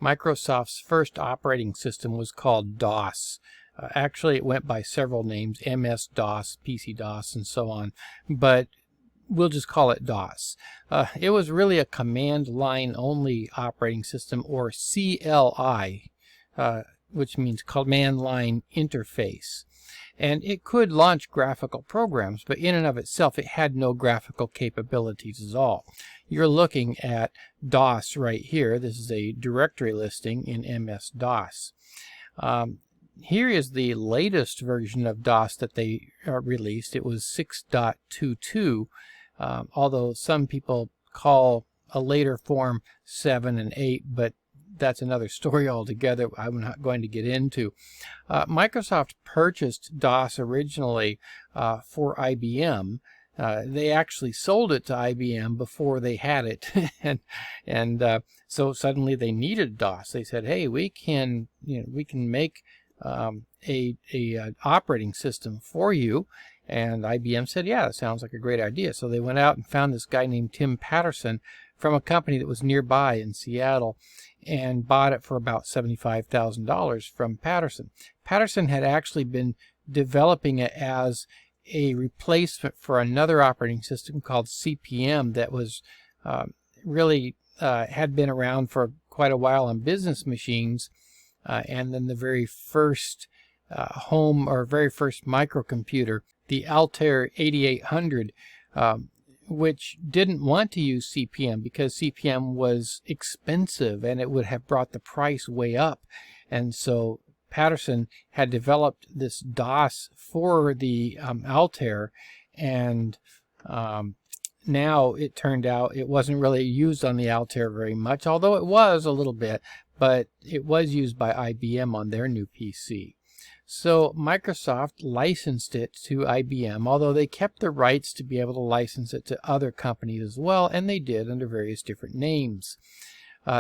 Microsoft's first operating system was called DOS. Actually, it went by several names, MS-DOS, PC-DOS, and so on, but we'll just call it DOS. It was really a command line only operating system, or CLI, which means command line interface. And it could launch graphical programs, but in and of itself, it had no graphical capabilities at all. You're looking at DOS right here. This is a directory listing in MS-DOS. Here is the latest version of DOS that they released. It was 6.22, although some people call a later form 7 and 8, but that's another story altogether I'm not going to get into. Microsoft purchased DOS originally for IBM. They actually sold it to IBM before they had it, and so suddenly they needed DOS. They said, "Hey, we can make a operating system for you." And IBM said, "Yeah, that sounds like a great idea." So they went out and found this guy named Tim Patterson from a company that was nearby in Seattle, and bought it for about $75,000 from Patterson. Patterson had actually been developing it as a replacement for another operating system called CP/M that was really had been around for quite a while on business machines, and then the very first home or very first microcomputer, the Altair 8800, which didn't want to use CP/M because CP/M was expensive and it would have brought the price way up. And so Patterson had developed this DOS for the Altair, and now it turned out it wasn't really used on the Altair very much, although it was a little bit, but it was used by IBM on their new PC. So Microsoft licensed it to IBM, although they kept the rights to be able to license it to other companies as well, and they did under various different names.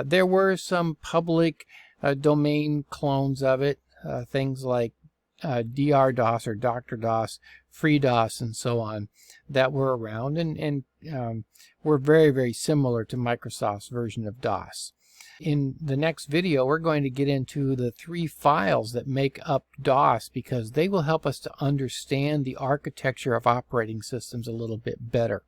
There were some public domain clones of it, things like DR-DOS or Dr. DOS, FreeDOS, and so on, that were around and were very, very similar to Microsoft's version of DOS. In the next video, we're going to get into the 3 files that make up DOS, because they will help us to understand the architecture of operating systems a little bit better.